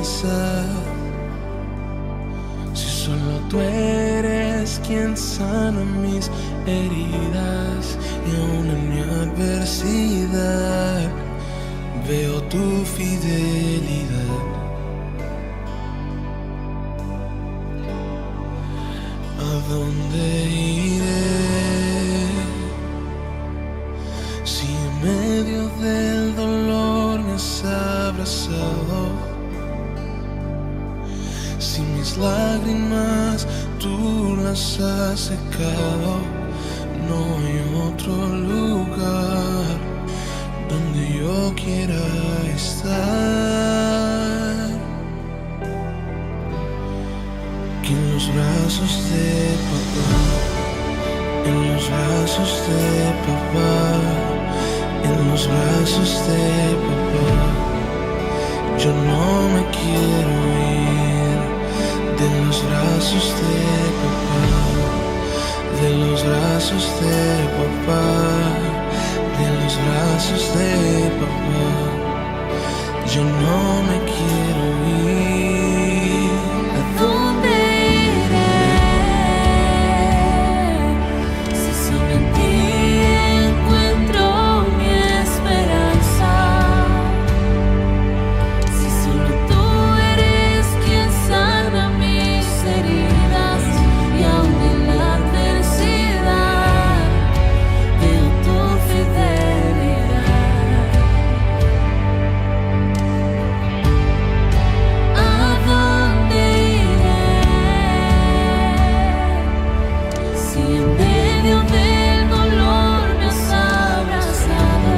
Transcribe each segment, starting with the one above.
esperanza. Si solo tú eres quien sana mis heridas y aún en mi adversidad veo tu fidelidad. ¿A dónde iré si en medio del dolor me has abrazado? Si mis lágrimas tú las has secado, no hay otro lugar donde yo quiera estar que en los brazos de papá, en los brazos de papá, en los brazos de papá. Yo no me quiero ir de los brazos de papá, de los brazos de papá, de los brazos de papá. Yo no me quiero ir. ¿A dónde iré si solo en ti encuentro mi esperanza? Si solo tú eres quien sana mis heridas y aún en la adversidad veo tu fidelidad. ¿A dónde iré si en medio del dolor me has abrazado?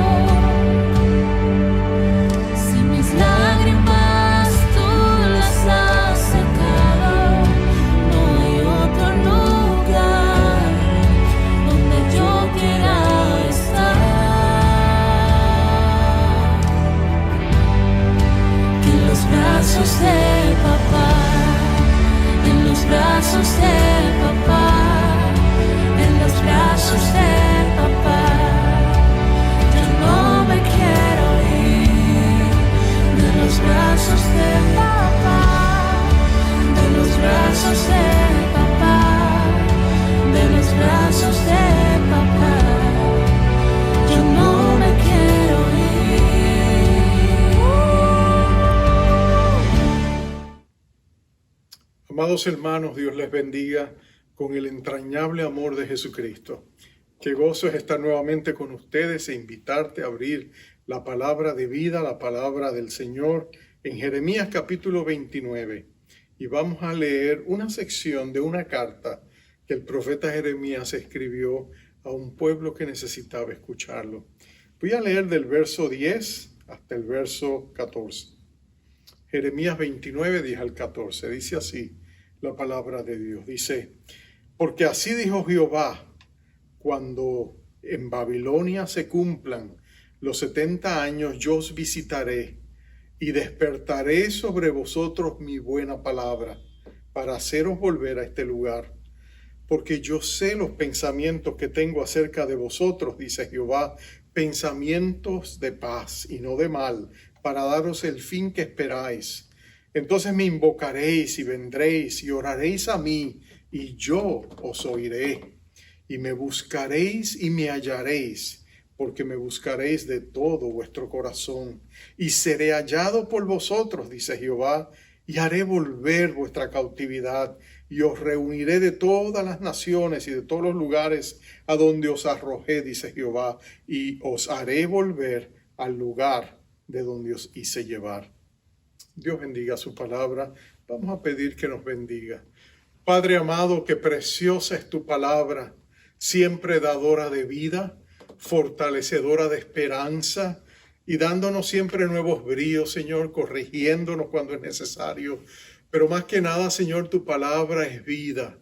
Si mis lágrimas tú las has secado, no hay otro lugar donde yo quiera estar que en los brazos de papá, en los brazos de papá, en los brazos de papá. Yo no me quiero ir de los brazos de papá, de los brazos de papá, de los brazos de papá. Yo no me quiero ir. Amados hermanos, Dios les bendiga con el entrañable amor de Jesucristo. Qué gozo es estar nuevamente con ustedes e invitarte a abrir la palabra de vida, la palabra del Señor en Jeremías capítulo 29. Y vamos a leer una sección de una carta que el profeta Jeremías escribió a un pueblo que necesitaba escucharlo. Voy a leer del verso 10 hasta el verso 14. Jeremías 29, 10 al 14. Dice así la palabra de Dios. Dice: porque así dijo Jehová, cuando en Babilonia se cumplan los 70 años, yo os visitaré y despertaré sobre vosotros mi buena palabra para haceros volver a este lugar. Porque yo sé los pensamientos que tengo acerca de vosotros, dice Jehová, pensamientos de paz y no de mal, para daros el fin que esperáis. Entonces me invocaréis y vendréis y oraréis a mí, y yo os oiré. Y me buscaréis y me hallaréis, porque me buscaréis de todo vuestro corazón. Y seré hallado por vosotros, dice Jehová, y haré volver vuestra cautividad, y os reuniré de todas las naciones y de todos los lugares a donde os arrojé, dice Jehová, y os haré volver al lugar de donde os hice llevar. Dios bendiga su palabra. Vamos a pedir que nos bendiga. Padre amado, qué preciosa es tu palabra, siempre dadora de vida, fortalecedora de esperanza y dándonos siempre nuevos bríos, Señor, corrigiéndonos cuando es necesario. Pero más que nada, Señor, tu palabra es vida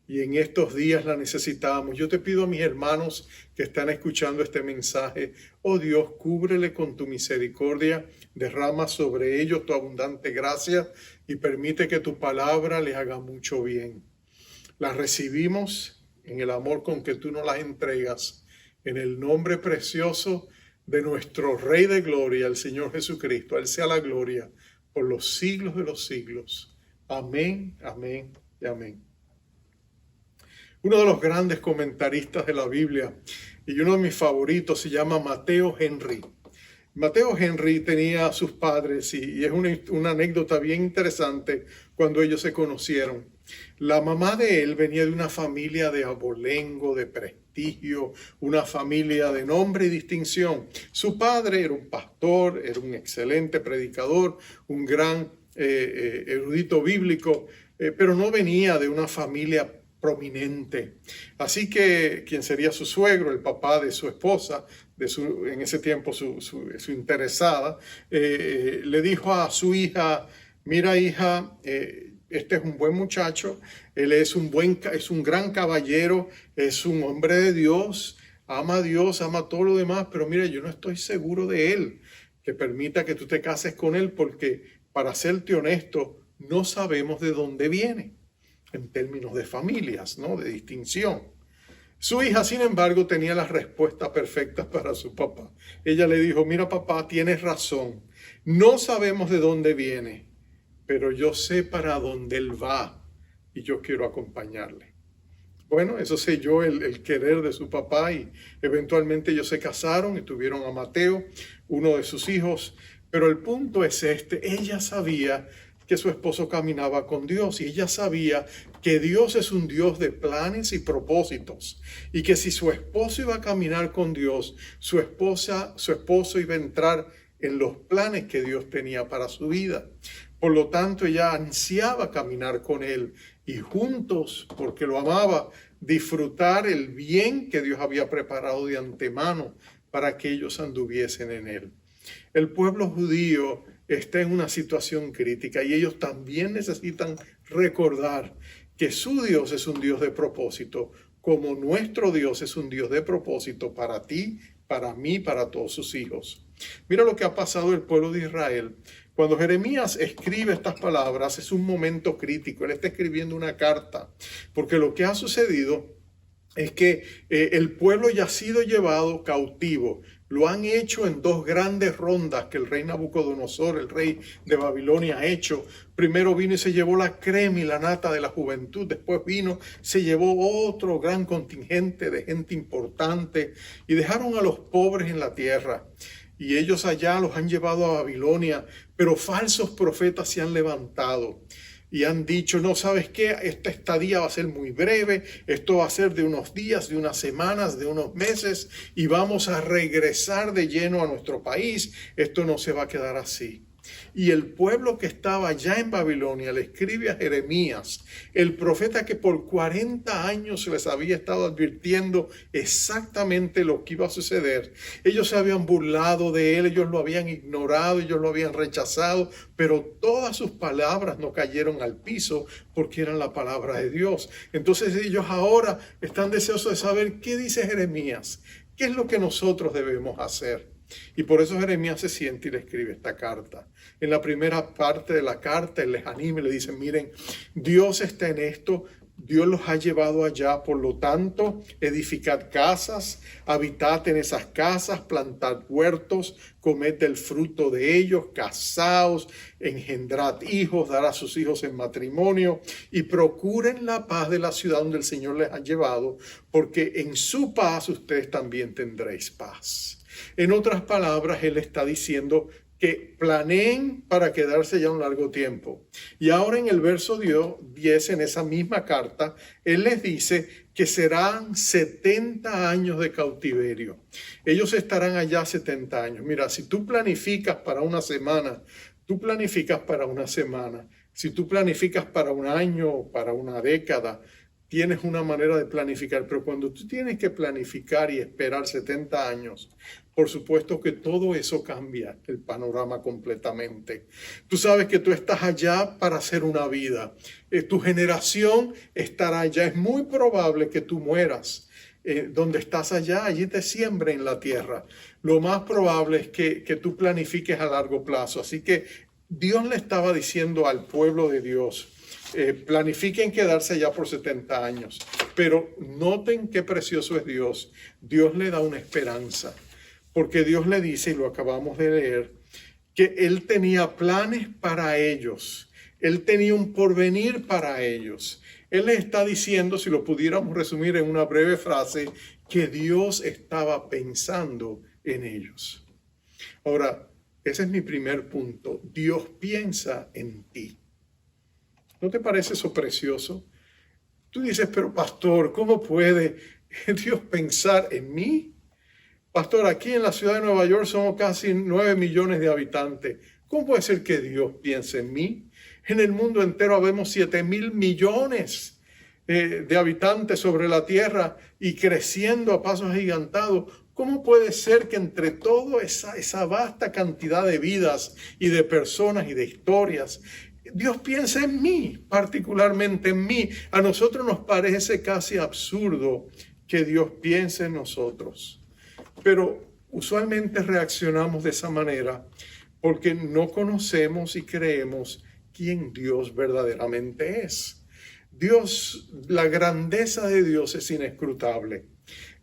y en estos días la necesitamos. Yo te pido a mis hermanos que están escuchando este mensaje, oh Dios, cúbrele con tu misericordia, derrama sobre ellos tu abundante gracia y permite que tu palabra les haga mucho bien. Las recibimos en el amor con que tú nos las entregas, en el nombre precioso de nuestro Rey de Gloria, el Señor Jesucristo. A Él sea la gloria por los siglos de los siglos. Amén, amén y amén. Uno de los grandes comentaristas de la Biblia y uno de mis favoritos se llama Mateo Henry. Mateo Henry tenía a sus padres y es una anécdota bien interesante cuando ellos se conocieron. La mamá de él venía de una familia de abolengo, de prestigio, una familia de nombre y distinción. Su padre era un pastor, era un excelente predicador, un gran erudito bíblico, pero no venía de una familia prominente. Así que quien sería su suegro, el papá de su esposa, en ese tiempo su interesada, le dijo a su hija: mira, hija, este es un buen muchacho, él es un gran caballero, es un hombre de Dios, ama a Dios, ama todo lo demás, pero mira, yo no estoy seguro de él, que permita que tú te cases con él, porque para serte honesto, no sabemos de dónde viene, en términos de familias, ¿no? De distinción. Su hija, sin embargo, tenía las respuestas perfectas para su papá. Ella le dijo: mira, papá, tienes razón, no sabemos de dónde viene, pero yo sé para dónde él va y yo quiero acompañarle. Bueno, eso selló el querer de su papá y eventualmente ellos se casaron y tuvieron a Mateo, uno de sus hijos. Pero el punto es ella sabía que su esposo caminaba con Dios y ella sabía que Dios es un Dios de planes y propósitos y que si su esposo iba a caminar con Dios, su esposo iba a entrar en los planes que Dios tenía para su vida. Por lo tanto, ella ansiaba caminar con él y juntos, porque lo amaba, disfrutar el bien que Dios había preparado de antemano para que ellos anduviesen en él. El pueblo judío está en una situación crítica y ellos también necesitan recordar que su Dios es un Dios de propósito, como nuestro Dios es un Dios de propósito para ti, para mí, para todos sus hijos. Mira lo que ha pasado el pueblo de Israel. Cuando Jeremías escribe estas palabras es un momento crítico. Él está escribiendo una carta, porque lo que ha sucedido es que el pueblo ya ha sido llevado cautivo. Lo han hecho en dos grandes rondas que el rey Nabucodonosor, el rey de Babilonia, ha hecho. Primero vino y se llevó la crema y la nata de la juventud. Después vino, se llevó otro gran contingente de gente importante y dejaron a los pobres en la tierra. Y ellos allá los han llevado a Babilonia, pero falsos profetas se han levantado. Y han dicho: no, ¿sabes qué? Esta estadía va a ser muy breve, esto va a ser de unos días, de unas semanas, de unos meses, y vamos a regresar de lleno a nuestro país. Esto no se va a quedar así. Y el pueblo que estaba ya en Babilonia le escribe a Jeremías, el profeta que por 40 años les había estado advirtiendo exactamente lo que iba a suceder. Ellos se habían burlado de él, ellos lo habían ignorado, ellos lo habían rechazado, pero todas sus palabras no cayeron al piso porque eran la palabra de Dios. Entonces ellos ahora están deseosos de saber qué dice Jeremías, qué es lo que nosotros debemos hacer. Y por eso Jeremías se siente y le escribe esta carta. En la primera parte de la carta, él les anima y le dice: miren, Dios está en esto, Dios los ha llevado allá, por lo tanto, edificad casas, habitad en esas casas, plantad huertos, comed del fruto de ellos, casaos, engendrad hijos, dar a sus hijos en matrimonio y procuren la paz de la ciudad donde el Señor les ha llevado, porque en su paz ustedes también tendréis paz. En otras palabras, él está diciendo que planeen para quedarse ya un largo tiempo. Y ahora en el verso 10, en esa misma carta, él les dice que serán 70 años de cautiverio. Ellos estarán allá 70 años. Mira, si tú planificas para una semana, tú planificas para una semana. Si tú planificas para un año, para una década, tienes una manera de planificar, pero cuando tú tienes que planificar y esperar 70 años, por supuesto que todo eso cambia el panorama completamente. Tú sabes que tú estás allá para hacer una vida. Tu generación estará allá. Es muy probable que tú mueras. Donde estás allá, allí te siembren en la tierra. Lo más probable es que tú planifiques a largo plazo. Así que Dios le estaba diciendo al pueblo de Dios: planifiquen quedarse allá por 70 años, pero noten qué precioso es Dios. Dios le da una esperanza, porque Dios le dice, y lo acabamos de leer, que Él tenía planes para ellos. Él tenía un porvenir para ellos. Él les está diciendo, si lo pudiéramos resumir en una breve frase, que Dios estaba pensando en ellos. Ahora, ese es mi primer punto. Dios piensa en ti. ¿No te parece eso precioso? Tú dices, pero pastor, ¿cómo puede Dios pensar en mí? Pastor, aquí en la ciudad de Nueva York somos casi 9 millones de habitantes. ¿Cómo puede ser que Dios piense en mí? En el mundo entero habemos 7,000 millones de habitantes sobre la tierra y creciendo a pasos agigantados. ¿Cómo puede ser que entre toda esa vasta cantidad de vidas y de personas y de historias, Dios piensa en mí, particularmente en mí? A nosotros nos parece casi absurdo que Dios piense en nosotros. Pero usualmente reaccionamos de esa manera porque no conocemos y creemos quién Dios verdaderamente es. Dios, la grandeza de Dios es inescrutable.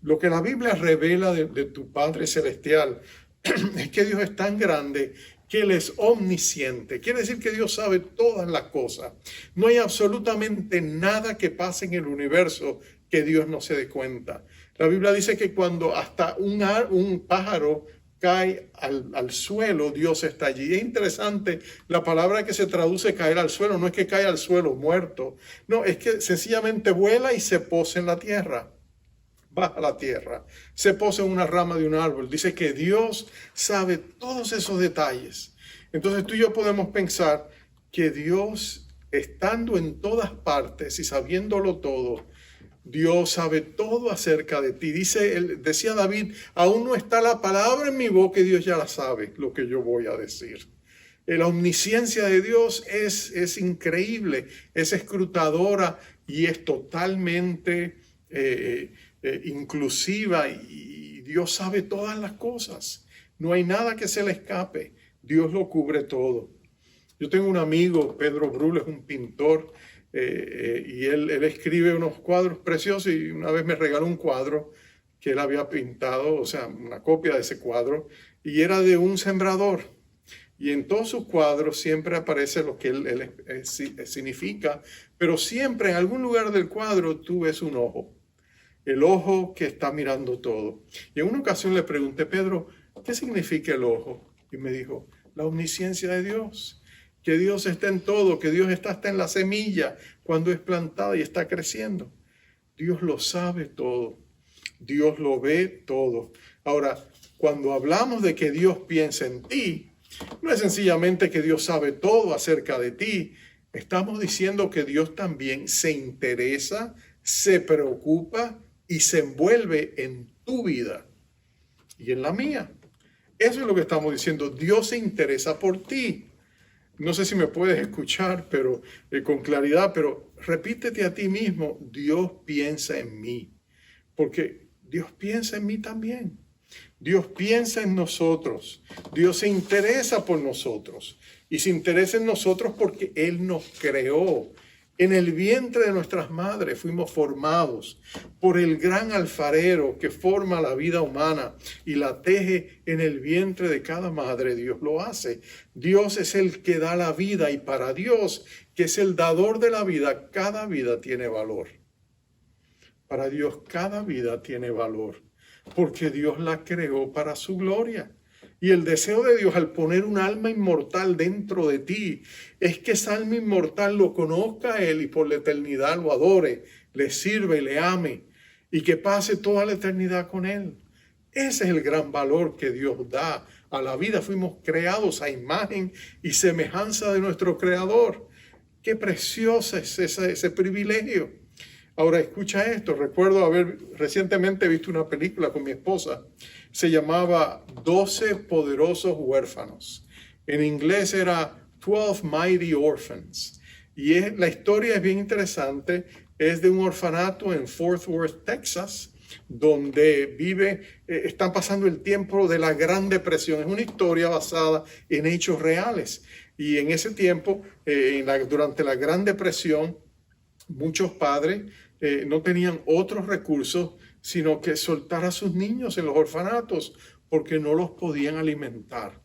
Lo que la Biblia revela de tu Padre Celestial es que Dios es tan grande que Él es omnisciente. Quiere decir que Dios sabe todas las cosas. No hay absolutamente nada que pase en el universo que Dios no se dé cuenta. La Biblia dice que cuando hasta un pájaro cae al suelo, Dios está allí. Es interesante, la palabra que se traduce caer al suelo no es que cae al suelo muerto, no, es que sencillamente vuela y se posa en la tierra. Baja a la tierra, se posa en una rama de un árbol. Dice que Dios sabe todos esos detalles. Entonces tú y yo podemos pensar que Dios, estando en todas partes y sabiéndolo todo, Dios sabe todo acerca de ti. Decía David, aún no está la palabra en mi boca y Dios ya la sabe lo que yo voy a decir. La omnisciencia de Dios es increíble, es escrutadora y es totalmente inclusiva, y Dios sabe todas las cosas. No hay nada que se le escape. Dios lo cubre todo. Yo tengo un amigo, Pedro Brul, es un pintor, y él escribe unos cuadros preciosos, y una vez me regaló un cuadro que él había pintado, o sea, una copia de ese cuadro, y era de un sembrador. Y en todos sus cuadros siempre aparece lo que él significa, pero siempre en algún lugar del cuadro tú ves un ojo. El ojo que está mirando todo. Y en una ocasión le pregunté, Pedro, ¿qué significa el ojo? Y me dijo, la omnisciencia de Dios. Que Dios está en todo, que Dios está hasta en la semilla cuando es plantada y está creciendo. Dios lo sabe todo. Dios lo ve todo. Ahora, cuando hablamos de que Dios piensa en ti, no es sencillamente que Dios sabe todo acerca de ti. Estamos diciendo que Dios también se interesa, se preocupa y se envuelve en tu vida y en la mía. Eso es lo que estamos diciendo. Dios se interesa por ti. No sé si me puedes escuchar, pero con claridad, pero repítete a ti mismo, Dios piensa en mí, porque Dios piensa en mí también. Dios piensa en nosotros. Dios se interesa por nosotros. Y se interesa en nosotros porque Él nos creó. En el vientre de nuestras madres fuimos formados por el gran alfarero que forma la vida humana y la teje en el vientre de cada madre. Dios lo hace. Dios es el que da la vida, y para Dios, que es el dador de la vida, cada vida tiene valor. Para Dios cada vida tiene valor, porque Dios la creó para su gloria. Y el deseo de Dios al poner un alma inmortal dentro de ti es que esa alma inmortal lo conozca a Él y por la eternidad lo adore, le sirva y le ame, y que pase toda la eternidad con Él. Ese es el gran valor que Dios da a la vida. Fuimos creados a imagen y semejanza de nuestro Creador. Qué precioso es ese privilegio. Ahora escucha esto. Recuerdo haber recientemente visto una película con mi esposa. Se llamaba 12 poderosos huérfanos. En inglés era 12 Mighty Orphans. Y la historia es bien interesante. Es de un orfanato en Fort Worth, Texas, donde están pasando el tiempo de la Gran Depresión. Es una historia basada en hechos reales. Y en ese tiempo, durante la Gran Depresión, muchos padres no tenían otros recursos sino que soltar a sus niños en los orfanatos porque no los podían alimentar.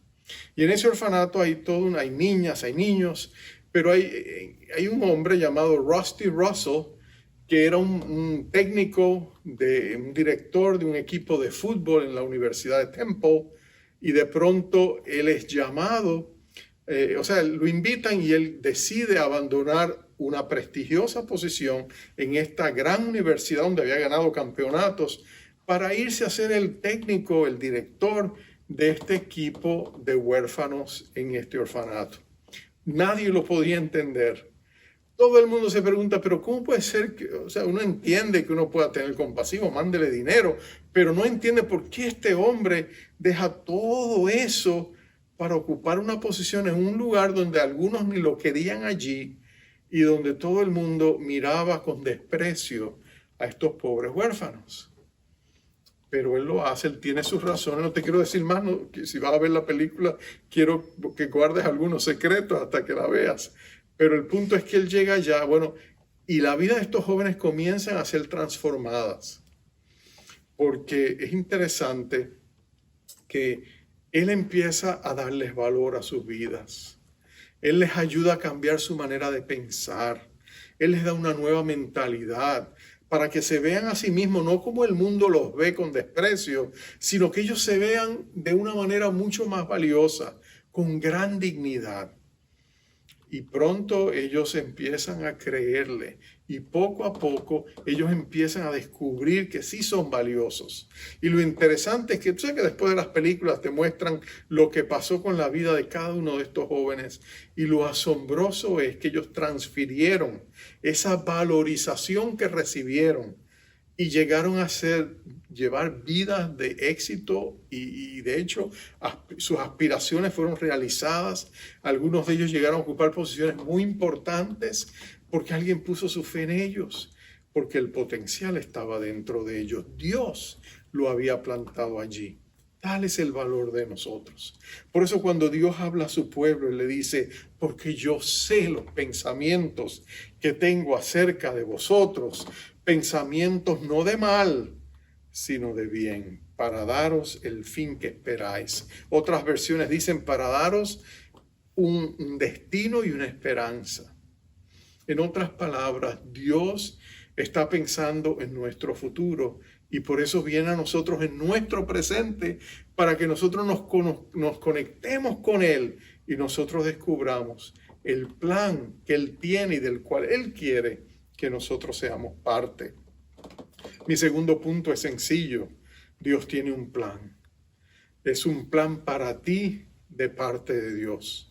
Y en ese orfanato hay hay niñas, hay niños, pero hay un hombre llamado Rusty Russell, que era un técnico, un director de un equipo de fútbol en la Universidad de Temple, y de pronto él es llamado, lo invitan y él decide abandonar una prestigiosa posición en esta gran universidad donde había ganado campeonatos para irse a ser el técnico, el director de este equipo de huérfanos en este orfanato. Nadie lo podía entender. Todo el mundo se pregunta, pero ¿cómo puede ser que, uno entiende que uno pueda tener compasivo, mándele dinero, pero no entiende por qué este hombre deja todo eso para ocupar una posición en un lugar donde algunos ni lo querían allí y donde todo el mundo miraba con desprecio a estos pobres huérfanos. Pero él lo hace, él tiene sus razones. No te quiero decir más, no, que si vas a ver la película, quiero que guardes algunos secretos hasta que la veas. Pero el punto es que él llega allá, y la vida de estos jóvenes comienzan a ser transformadas. Porque es interesante que él empieza a darles valor a sus vidas. Él les ayuda a cambiar su manera de pensar. Él les da una nueva mentalidad para que se vean a sí mismos, no como el mundo los ve con desprecio, sino que ellos se vean de una manera mucho más valiosa, con gran dignidad. Y pronto ellos empiezan a creerle y poco a poco ellos empiezan a descubrir que sí son valiosos. Y lo interesante es que tú sabes que después de las películas te muestran lo que pasó con la vida de cada uno de estos jóvenes. Y lo asombroso es que ellos transfirieron esa valorización que recibieron y llegaron a llevar vidas de éxito y de hecho sus aspiraciones fueron realizadas. Algunos de ellos llegaron a ocupar posiciones muy importantes porque alguien puso su fe en ellos, porque el potencial estaba dentro de ellos. Dios lo había plantado allí. Tal es el valor de nosotros. Por eso cuando Dios habla a su pueblo, Él le dice, porque yo sé los pensamientos que tengo acerca de vosotros, pensamientos no de mal, sino de bien, para daros el fin que esperáis. Otras versiones dicen para daros un destino y una esperanza. En otras palabras, Dios está pensando en nuestro futuro y por eso viene a nosotros en nuestro presente para que nosotros nos conectemos con Él y nosotros descubramos el plan que Él tiene y del cual Él quiere que nosotros seamos parte. Mi segundo punto es sencillo. Dios tiene un plan. Es un plan para ti de parte de Dios.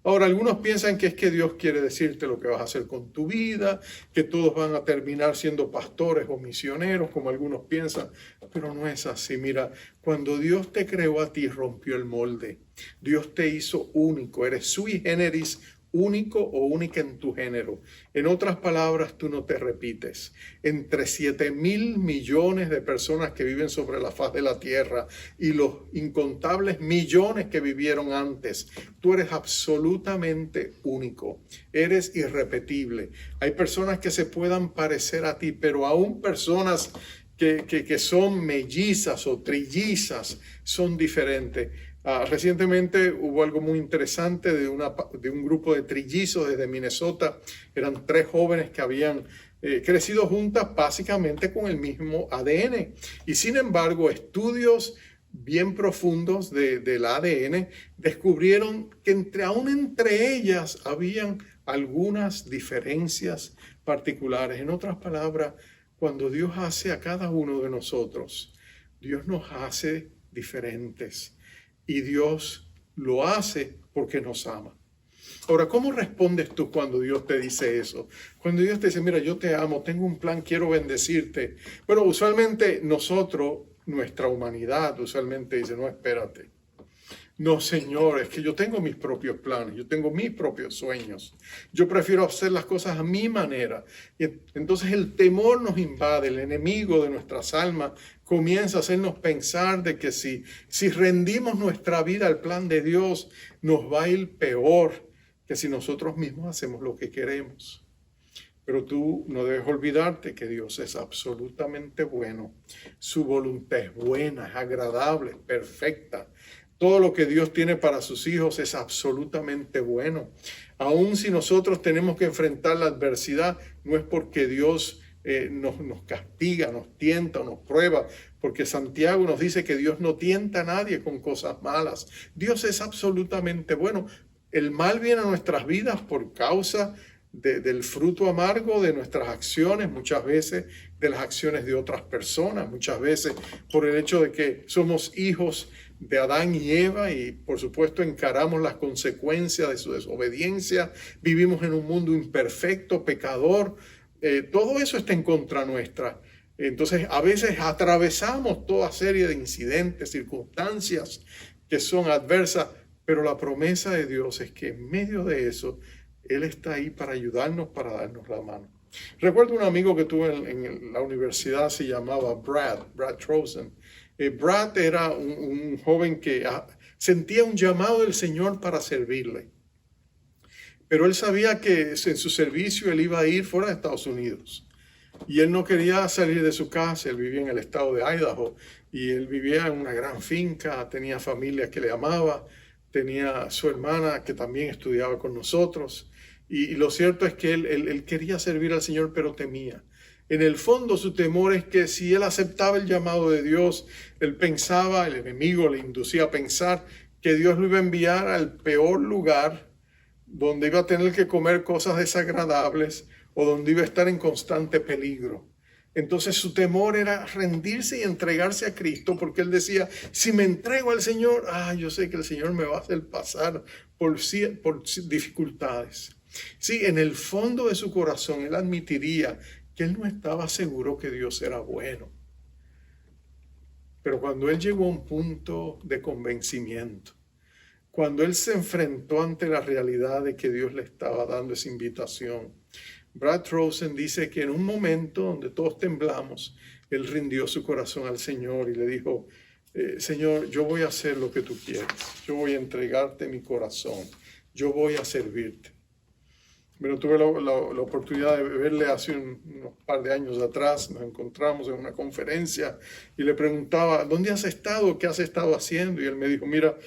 Ahora, algunos piensan que es que Dios quiere decirte lo que vas a hacer con tu vida, que todos van a terminar siendo pastores o misioneros, como algunos piensan, pero no es así. Mira, cuando Dios te creó a ti, rompió el molde. Dios te hizo único, eres sui generis, único o única en tu género. En otras palabras, tú no te repites. Entre 7.000 millones de personas que viven sobre la faz de la tierra y los incontables millones que vivieron antes, tú eres absolutamente único. Eres irrepetible. Hay personas que se puedan parecer a ti, pero aún personas que son mellizas o trillizas son diferentes. Recientemente hubo algo muy interesante de un grupo de trillizos desde Minnesota. Eran 3 jóvenes que habían crecido juntas básicamente con el mismo ADN. Y sin embargo, estudios bien profundos del ADN descubrieron que aún entre ellas habían algunas diferencias particulares. En otras palabras, cuando Dios hace a cada uno de nosotros, Dios nos hace diferentes. Y Dios lo hace porque nos ama. Ahora, ¿cómo respondes tú cuando Dios te dice eso? Cuando Dios te dice, mira, yo te amo, tengo un plan, quiero bendecirte. Bueno, usualmente nuestra humanidad, usualmente dice, no, espérate. No, Señor, es que yo tengo mis propios planes, yo tengo mis propios sueños. Yo prefiero hacer las cosas a mi manera. Y entonces el temor nos invade, el enemigo de nuestras almas comienza a hacernos pensar de que si rendimos nuestra vida al plan de Dios, nos va a ir peor que si nosotros mismos hacemos lo que queremos. Pero tú no debes olvidarte que Dios es absolutamente bueno. Su voluntad es buena, es agradable, es perfecta. Todo lo que Dios tiene para sus hijos es absolutamente bueno. Aun si nosotros tenemos que enfrentar la adversidad, no es porque Dios nos castiga, nos tienta o nos prueba, porque Santiago nos dice que Dios no tienta a nadie con cosas malas. Dios es absolutamente bueno. El mal viene a nuestras vidas por causa del fruto amargo de nuestras acciones, muchas veces de las acciones de otras personas, muchas veces por el hecho de que somos hijos de Adán y Eva y por supuesto encaramos las consecuencias de su desobediencia, vivimos en un mundo imperfecto, pecador, todo eso está en contra nuestra. Entonces a veces atravesamos toda serie de incidentes, circunstancias que son adversas, pero la promesa de Dios es que en medio de eso Él está ahí para ayudarnos, para darnos la mano. Recuerdo un amigo que tuve en la universidad, se llamaba Brad Trosen. Brad era un joven que sentía un llamado del Señor para servirle. Pero él sabía que en su servicio él iba a ir fuera de Estados Unidos. Y él no quería salir de su casa, él vivía en el estado de Idaho. Y él vivía en una gran finca, tenía familia que le amaba, tenía su hermana que también estudiaba con nosotros. Y lo cierto es que él quería servir al Señor, pero temía. En el fondo su temor es que si él aceptaba el llamado de Dios, él pensaba, el enemigo le inducía a pensar que Dios lo iba a enviar al peor lugar, donde iba a tener que comer cosas desagradables o donde iba a estar en constante peligro. Entonces su temor era rendirse y entregarse a Cristo, porque él decía, si me entrego al Señor, yo sé que el Señor me va a hacer pasar por dificultades. Sí, en el fondo de su corazón él admitiría que él no estaba seguro que Dios era bueno. Pero cuando él llegó a un punto de convencimiento, cuando él se enfrentó ante la realidad de que Dios le estaba dando esa invitación, Brad Trosen dice que en un momento donde todos temblamos, él rindió su corazón al Señor y le dijo, Señor, yo voy a hacer lo que tú quieres, yo voy a entregarte mi corazón, yo voy a servirte. Pero tuve la oportunidad de verle hace unos par de años atrás, nos encontramos en una conferencia y le preguntaba, ¿dónde has estado? ¿Qué has estado haciendo? Y él me dijo, mira,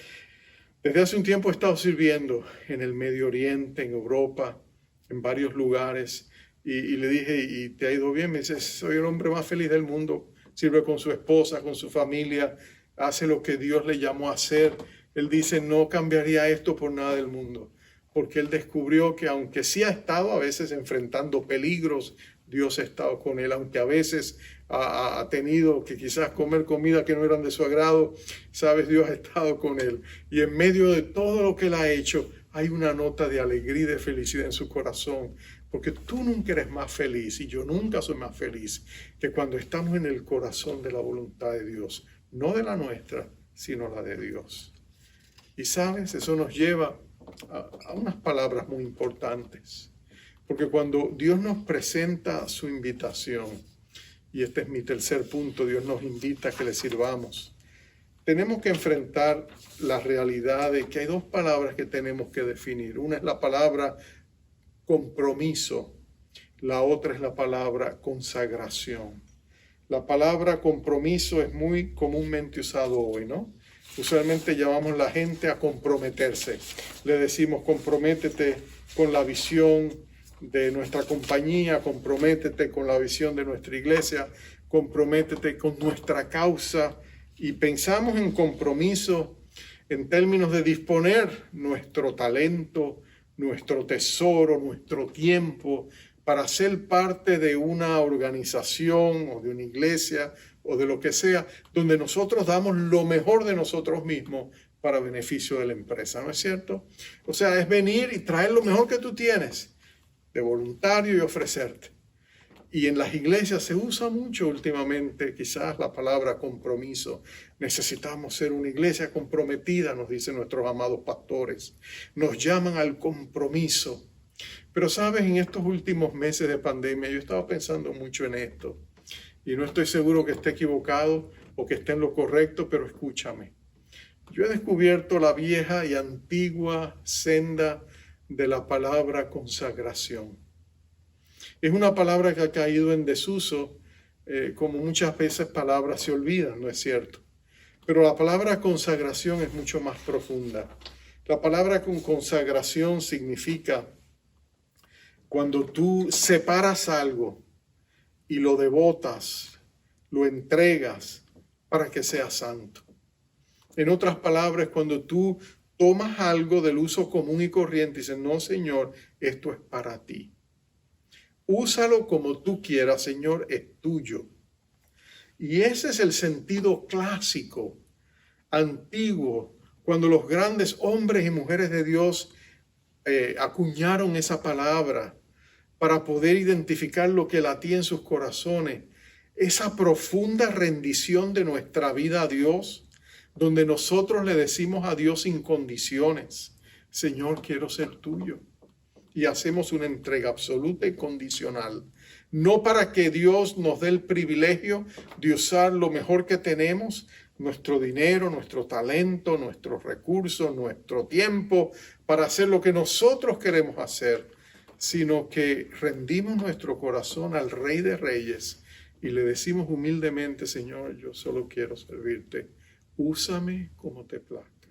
desde hace un tiempo he estado sirviendo en el Medio Oriente, en Europa, en varios lugares. Y le dije, ¿y te ha ido bien? Me dice, soy el hombre más feliz del mundo. Sirve con su esposa, con su familia, hace lo que Dios le llamó a hacer. Él dice, no cambiaría esto por nada del mundo. Porque él descubrió que aunque sí ha estado a veces enfrentando peligros, Dios ha estado con él, aunque a veces ha tenido que quizás comer comida que no eran de su agrado, sabes, Dios ha estado con él. Y en medio de todo lo que él ha hecho, hay una nota de alegría y de felicidad en su corazón, porque tú nunca eres más feliz y yo nunca soy más feliz que cuando estamos en el corazón de la voluntad de Dios, no de la nuestra, sino la de Dios. Y sabes, eso nos lleva a unas palabras muy importantes, porque cuando Dios nos presenta su invitación, y este es mi tercer punto, Dios nos invita a que le sirvamos, tenemos que enfrentar la realidad de que hay dos palabras que tenemos que definir. Una es la palabra compromiso, la otra es la palabra consagración. La palabra compromiso es muy comúnmente usado hoy, ¿no? Usualmente llamamos a la gente a comprometerse. Le decimos, comprométete con la visión de nuestra compañía, comprométete con la visión de nuestra iglesia, comprométete con nuestra causa. Y pensamos en compromiso en términos de disponer nuestro talento, nuestro tesoro, nuestro tiempo para ser parte de una organización o de una iglesia o de lo que sea, donde nosotros damos lo mejor de nosotros mismos para beneficio de la empresa, ¿no es cierto? O sea, es venir y traer lo mejor que tú tienes de voluntario y ofrecerte. Y en las iglesias se usa mucho últimamente quizás la palabra compromiso. Necesitamos ser una iglesia comprometida, nos dicen nuestros amados pastores. Nos llaman al compromiso. Pero sabes, en estos últimos meses de pandemia yo estaba pensando mucho en esto. Y no estoy seguro que esté equivocado o que esté en lo correcto, pero escúchame. Yo he descubierto la vieja y antigua senda de la palabra consagración. Es una palabra que ha caído en desuso, como muchas veces palabras se olvidan, ¿no es cierto? Pero la palabra consagración es mucho más profunda. La palabra consagración significa cuando tú separas algo y lo devotas, lo entregas para que sea santo. En otras palabras, cuando tú tomas algo del uso común y corriente y dices, no, Señor, esto es para ti. Úsalo como tú quieras, Señor, es tuyo. Y ese es el sentido clásico, antiguo, cuando los grandes hombres y mujeres de Dios acuñaron esa palabra para poder identificar lo que latía en sus corazones, esa profunda rendición de nuestra vida a Dios, donde nosotros le decimos a Dios sin condiciones, Señor, quiero ser tuyo. Y hacemos una entrega absoluta y condicional, no para que Dios nos dé el privilegio de usar lo mejor que tenemos, nuestro dinero, nuestro talento, nuestros recursos, nuestro tiempo, para hacer lo que nosotros queremos hacer, sino que rendimos nuestro corazón al Rey de Reyes y le decimos humildemente, Señor, yo solo quiero servirte, úsame como te plazca.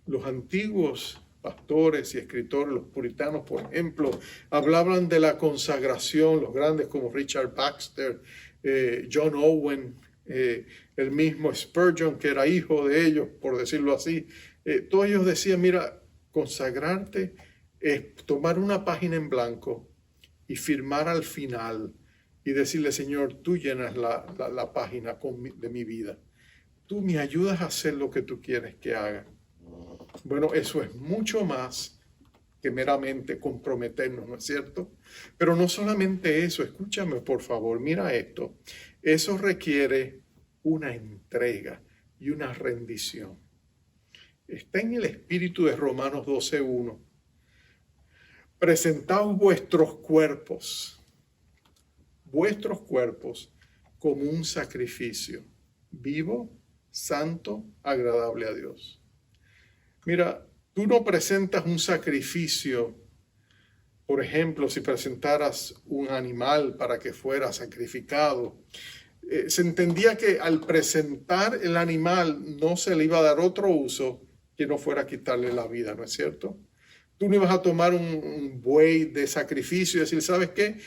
Los antiguos pastores y escritores, los puritanos, por ejemplo, hablaban de la consagración, los grandes como Richard Baxter, John Owen, el mismo Spurgeon, que era hijo de ellos, por decirlo así. Todos ellos decían, mira, consagrarte es tomar una página en blanco y firmar al final y decirle, Señor, tú llenas la página de mi vida. Tú me ayudas a hacer lo que tú quieres que haga. Bueno, eso es mucho más que meramente comprometernos, ¿no es cierto? Pero no solamente eso, escúchame por favor, mira esto. Eso requiere una entrega y una rendición. Está en el espíritu de Romanos 12:1. Presentaos vuestros cuerpos como un sacrificio vivo, santo, agradable a Dios. Mira, tú no presentas un sacrificio, por ejemplo, si presentaras un animal para que fuera sacrificado. Se entendía que al presentar el animal no se le iba a dar otro uso que no fuera quitarle la vida, ¿no es cierto? Tú no ibas a tomar un buey de sacrificio y decir, ¿sabes qué?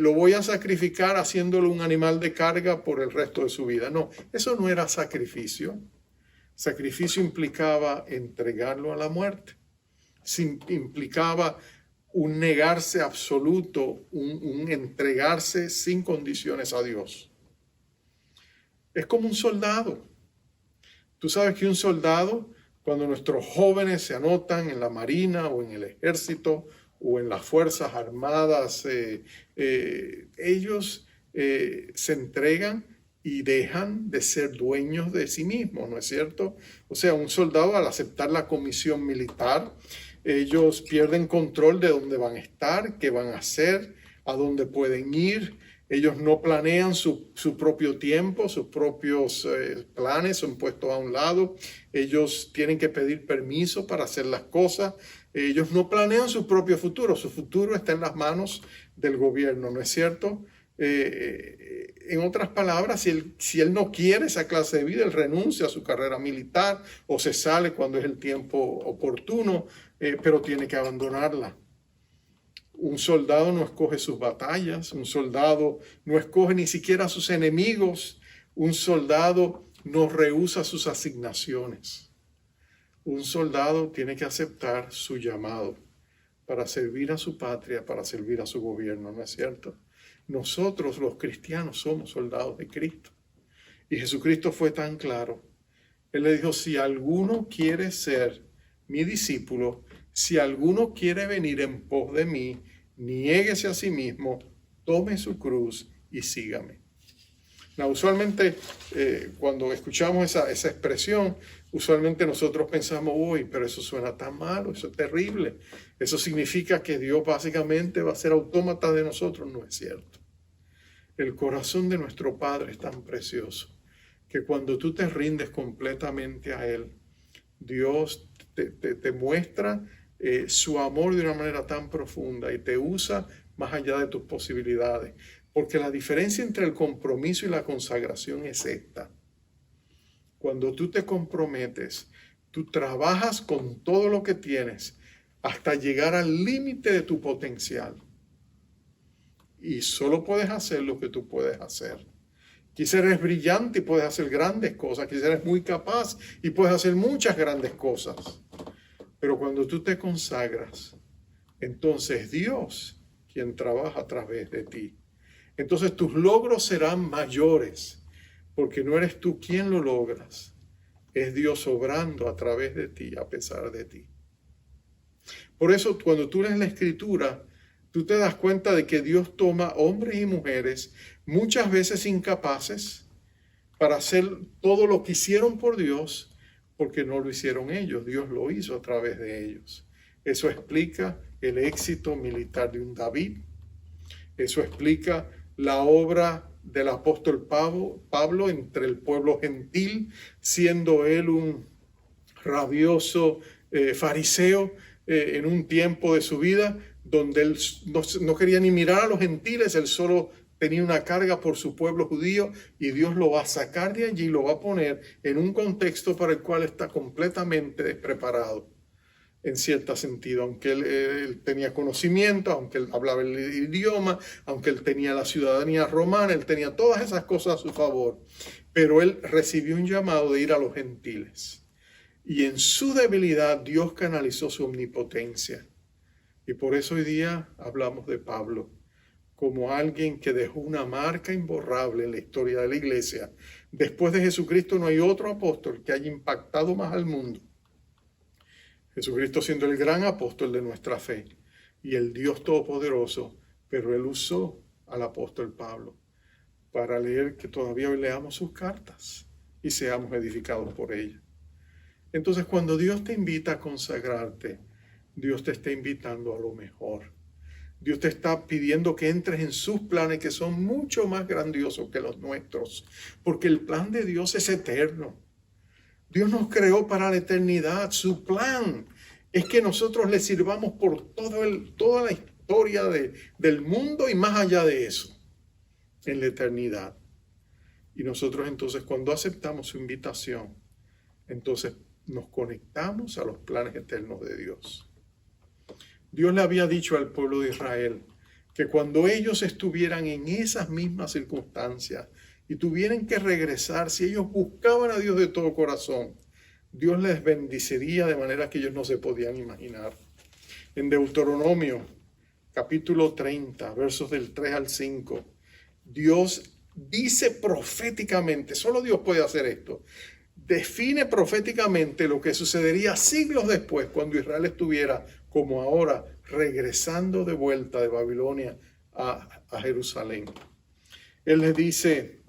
Lo voy a sacrificar haciéndolo un animal de carga por el resto de su vida. No, eso no era sacrificio. Sacrificio implicaba entregarlo a la muerte. Implicaba un negarse absoluto, un entregarse sin condiciones a Dios. Es como un soldado. Tú sabes que un soldado, cuando nuestros jóvenes se anotan en la marina o en el ejército o en las fuerzas armadas, ellos se entregan y dejan de ser dueños de sí mismos, ¿no es cierto? O sea, un soldado al aceptar la comisión militar, ellos pierden control de dónde van a estar, qué van a hacer, a dónde pueden ir. Ellos no planean su propio tiempo, sus propios planes son puestos a un lado. Ellos tienen que pedir permiso para hacer las cosas. Ellos no planean su propio futuro. Su futuro está en las manos del gobierno, ¿no es cierto? En otras palabras, si él no quiere esa clase de vida, él renuncia a su carrera militar o se sale cuando es el tiempo oportuno, pero tiene que abandonarla. Un soldado no escoge sus batallas, un soldado no escoge ni siquiera a sus enemigos, un soldado no rehúsa sus asignaciones. Un soldado tiene que aceptar su llamado para servir a su patria, para servir a su gobierno, ¿no es cierto? Nosotros los cristianos somos soldados de Cristo. Y Jesucristo fue tan claro. Él le dijo, si alguno quiere ser mi discípulo, si alguno quiere venir en pos de mí, niéguese a sí mismo, tome su cruz y sígame. Usualmente cuando escuchamos esa expresión, usualmente nosotros pensamos, uy, pero eso suena tan malo, eso es terrible. Eso significa que Dios básicamente va a ser autómata de nosotros. No es cierto. El corazón de nuestro Padre es tan precioso que cuando tú te rindes completamente a Él, Dios te muestra su amor de una manera tan profunda y te usa más allá de tus posibilidades. Porque la diferencia entre el compromiso y la consagración es esta. Cuando tú te comprometes, tú trabajas con todo lo que tienes hasta llegar al límite de tu potencial. Y solo puedes hacer lo que tú puedes hacer. Quizás eres brillante y puedes hacer grandes cosas. Quizás eres muy capaz y puedes hacer muchas grandes cosas. Pero cuando tú te consagras, entonces Dios quien trabaja a través de ti. Entonces tus logros serán mayores, porque no eres tú quien lo logras. Es Dios obrando a través de ti, a pesar de ti. Por eso, cuando tú lees la Escritura, tú te das cuenta de que Dios toma hombres y mujeres, muchas veces incapaces, para hacer todo lo que hicieron por Dios, porque no lo hicieron ellos, Dios lo hizo a través de ellos. Eso explica el éxito militar de un David. Eso explica la obra del apóstol Pablo entre el pueblo gentil, siendo él un rabioso fariseo en un tiempo de su vida donde él no quería ni mirar a los gentiles, él solo tenía una carga por su pueblo judío, y Dios lo va a sacar de allí y lo va a poner en un contexto para el cual está completamente despreparado. En cierto sentido, aunque él tenía conocimiento, aunque él hablaba el idioma, aunque él tenía la ciudadanía romana, él tenía todas esas cosas a su favor, pero él recibió un llamado de ir a los gentiles. Y en su debilidad Dios canalizó su omnipotencia. Y por eso hoy día hablamos de Pablo como alguien que dejó una marca imborrable en la historia de la iglesia. Después de Jesucristo no hay otro apóstol que haya impactado más al mundo. Jesucristo siendo el gran apóstol de nuestra fe y el Dios Todopoderoso, pero él usó al apóstol Pablo para leer, que todavía hoy leamos sus cartas y seamos edificados por ellas. Entonces, cuando Dios te invita a consagrarte, Dios te está invitando a lo mejor. Dios te está pidiendo que entres en sus planes, que son mucho más grandiosos que los nuestros, porque el plan de Dios es eterno. Dios nos creó para la eternidad. Su plan es que nosotros le sirvamos por toda la historia del mundo y más allá de eso, en la eternidad. Y nosotros entonces, cuando aceptamos su invitación, entonces nos conectamos a los planes eternos de Dios. Dios le había dicho al pueblo de Israel que cuando ellos estuvieran en esas mismas circunstancias y tuvieran que regresar, si ellos buscaban a Dios de todo corazón, Dios les bendeciría de manera que ellos no se podían imaginar. En Deuteronomio, capítulo 30, versos del 3 al 5, Dios dice proféticamente, solo Dios puede hacer esto, define proféticamente lo que sucedería siglos después, cuando Israel estuviera, como ahora, regresando de vuelta de Babilonia a Jerusalén. Él les dice,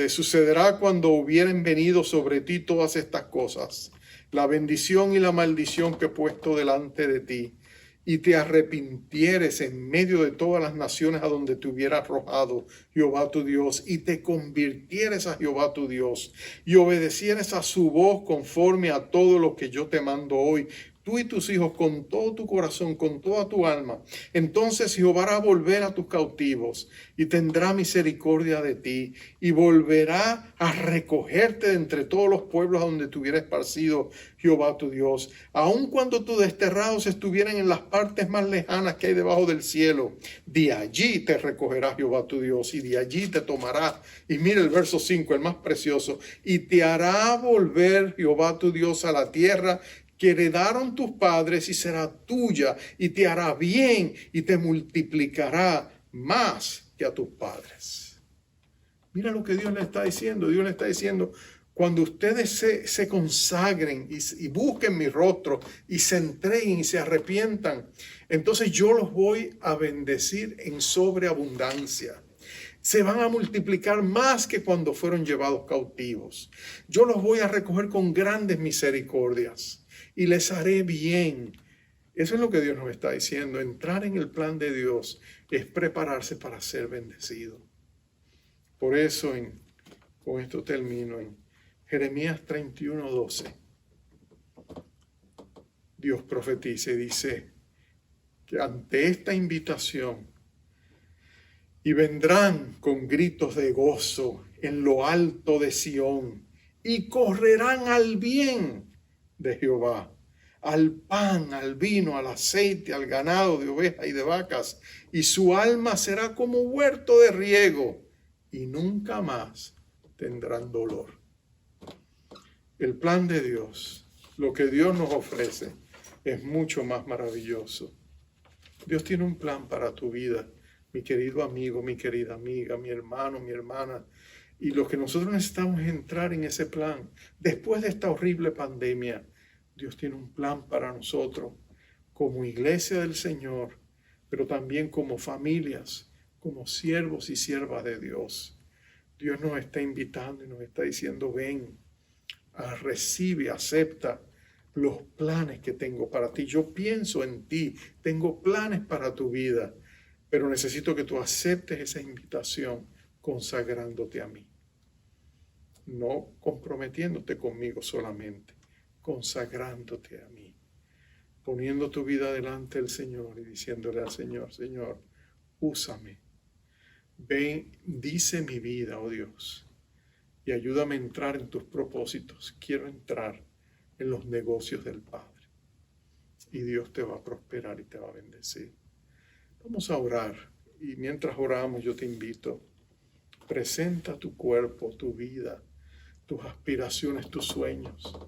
sucederá cuando hubieren venido sobre ti todas estas cosas, la bendición y la maldición que he puesto delante de ti, y te arrepintieres en medio de todas las naciones a donde te hubiera arrojado Jehová tu Dios, y te convirtieres a Jehová tu Dios, y obedecieres a su voz conforme a todo lo que yo te mando hoy, tú y tus hijos, con todo tu corazón, con toda tu alma. Entonces Jehová hará volver a tus cautivos y tendrá misericordia de ti, y volverá a recogerte de entre todos los pueblos a donde te hubiera esparcido Jehová tu Dios. Aun cuando tus desterrados estuvieran en las partes más lejanas que hay debajo del cielo, de allí te recogerá Jehová tu Dios, y de allí te tomará. Y mira el verso 5, el más precioso: y te hará volver Jehová tu Dios a la tierra que heredaron tus padres, y será tuya, y te hará bien, y te multiplicará más que a tus padres. Mira lo que Dios le está diciendo. Dios le está diciendo, cuando ustedes se consagren y busquen mi rostro, y se entreguen y se arrepientan, entonces yo los voy a bendecir en sobreabundancia. Se van a multiplicar más que cuando fueron llevados cautivos. Yo los voy a recoger con grandes misericordias y les haré bien. Eso es lo que Dios nos está diciendo. Entrar en el plan de Dios es prepararse para ser bendecido. Por eso, con esto termino, en Jeremías 31:12, Dios profetiza y dice que ante esta invitación Y vendrán con gritos de gozo en lo alto de Sión, y correrán al bien de Jehová, al pan, al vino, al aceite, al ganado de ovejas y de vacas, y su alma será como huerto de riego, y nunca más tendrán dolor. El plan de Dios, lo que Dios nos ofrece, es mucho más maravilloso. Dios tiene un plan para tu vida, mi querido amigo, mi querida amiga, mi hermano, mi hermana. Y lo que nosotros necesitamos es entrar en ese plan. Después de esta horrible pandemia, Dios tiene un plan para nosotros, como iglesia del Señor, pero también como familias, como siervos y siervas de Dios. Dios nos está invitando y nos está diciendo, ven, recibe, acepta los planes que tengo para ti. Yo pienso en ti, tengo planes para tu vida, pero necesito que tú aceptes esa invitación consagrándote a mí. No comprometiéndote conmigo solamente, consagrándote a mí, poniendo tu vida delante del Señor y diciéndole al Señor, Señor, úsame, bendice mi vida, oh Dios, y ayúdame a entrar en tus propósitos. Quiero entrar en los negocios del Padre. Y Dios te va a prosperar y te va a bendecir. Vamos a orar. Y mientras oramos, yo te invito. Presenta tu cuerpo, tu vida, tus aspiraciones, tus sueños.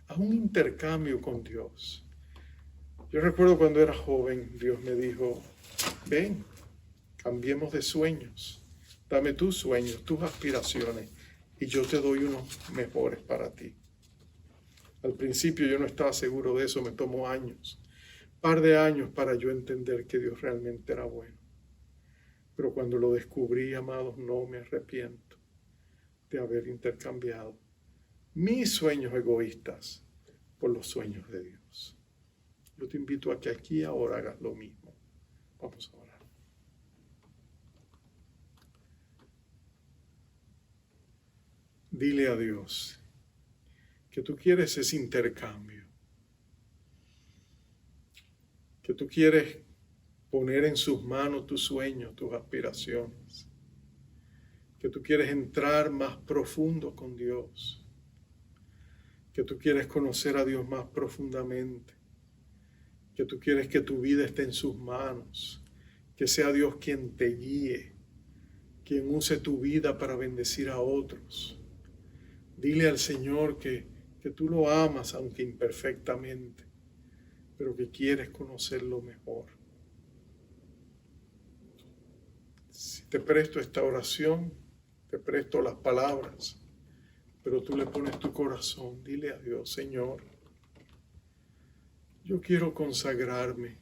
Haz un intercambio con Dios. Yo recuerdo cuando era joven, Dios me dijo, ven, cambiemos de sueños. Dame tus sueños, tus aspiraciones, y yo te doy unos mejores para ti. Al principio yo no estaba seguro de eso, me tomó años, un par de años para yo entender que Dios realmente era bueno. Pero cuando lo descubrí, amados, no me arrepiento de haber intercambiado mis sueños egoístas por los sueños de Dios. Yo te invito a que aquí ahora hagas lo mismo. Vamos a orar. Dile a Dios que tú quieres ese intercambio, que tú quieres poner en sus manos tus sueños, tus aspiraciones, que tú quieres entrar más profundo con Dios, que tú quieres conocer a Dios más profundamente, que tú quieres que tu vida esté en sus manos, que sea Dios quien te guíe, quien use tu vida para bendecir a otros. Dile al Señor que tú lo amas, aunque imperfectamente, pero que quieres conocerlo mejor. Si te presto esta oración, te presto las palabras, pero tú le pones tu corazón, dile a Dios, Señor, yo quiero consagrarme,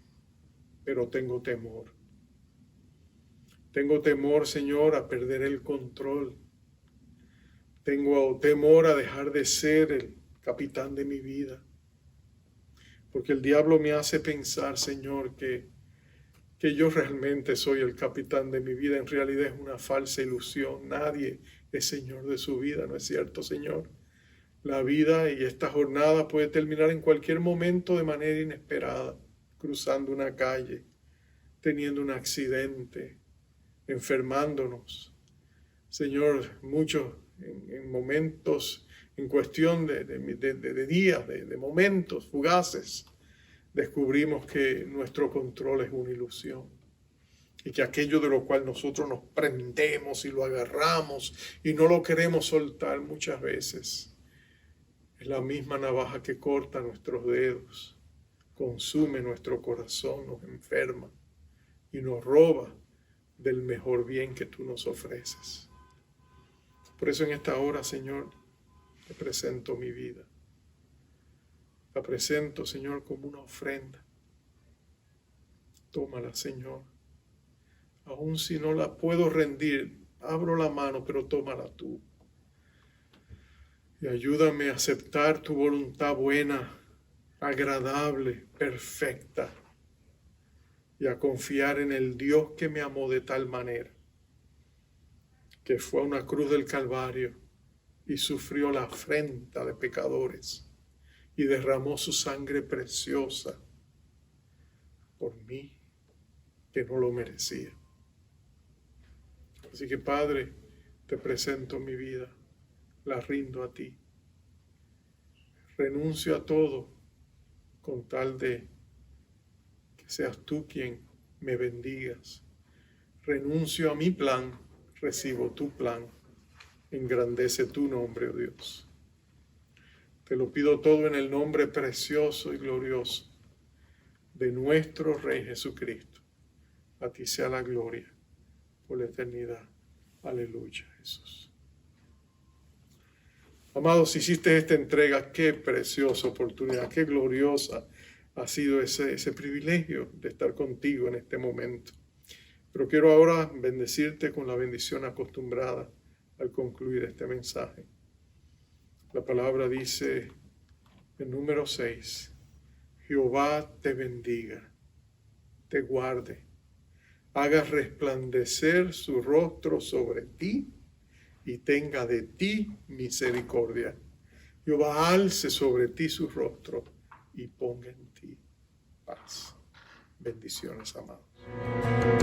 pero tengo temor. Tengo temor, Señor, a perder el control. Tengo temor a dejar de ser el capitán de mi vida. Porque el diablo me hace pensar, Señor, que yo realmente soy el capitán de mi vida. En realidad es una falsa ilusión. Nadie es Señor de su vida, ¿no es cierto, Señor? La vida y esta jornada puede terminar en cualquier momento de manera inesperada, cruzando una calle, teniendo un accidente, enfermándonos. Señor, muchos en momentos, en cuestión de días, de momentos fugaces, descubrimos que nuestro control es una ilusión y que aquello de lo cual nosotros nos prendemos y lo agarramos y no lo queremos soltar muchas veces es la misma navaja que corta nuestros dedos, consume nuestro corazón, nos enferma y nos roba del mejor bien que tú nos ofreces. Por eso en esta hora, Señor, te presento mi vida. La presento, Señor, como una ofrenda. Tómala, Señor. Aun si no la puedo rendir, abro la mano, pero tómala tú. Y ayúdame a aceptar tu voluntad buena, agradable, perfecta. Y a confiar en el Dios que me amó de tal manera, que fue a una cruz del Calvario y sufrió la afrenta de pecadores y derramó su sangre preciosa por mí, que no lo merecía. Así que, Padre, te presento mi vida, la rindo a ti. Renuncio a todo con tal de que seas tú quien me bendigas. Renuncio a mi plan, recibo tu plan. Engrandece tu nombre, oh Dios. Te lo pido todo en el nombre precioso y glorioso de nuestro Rey Jesucristo. A ti sea la gloria por la eternidad. Aleluya, Jesús. Amados, hiciste esta entrega, qué preciosa oportunidad, qué gloriosa ha sido ese privilegio de estar contigo en este momento. Pero quiero ahora bendecirte con la bendición acostumbrada al concluir este mensaje. La palabra dice en número 6, Jehová te bendiga, te guarde, haga resplandecer su rostro sobre ti y tenga de ti misericordia. Jehová alce sobre ti su rostro y ponga en ti paz. Bendiciones, amados.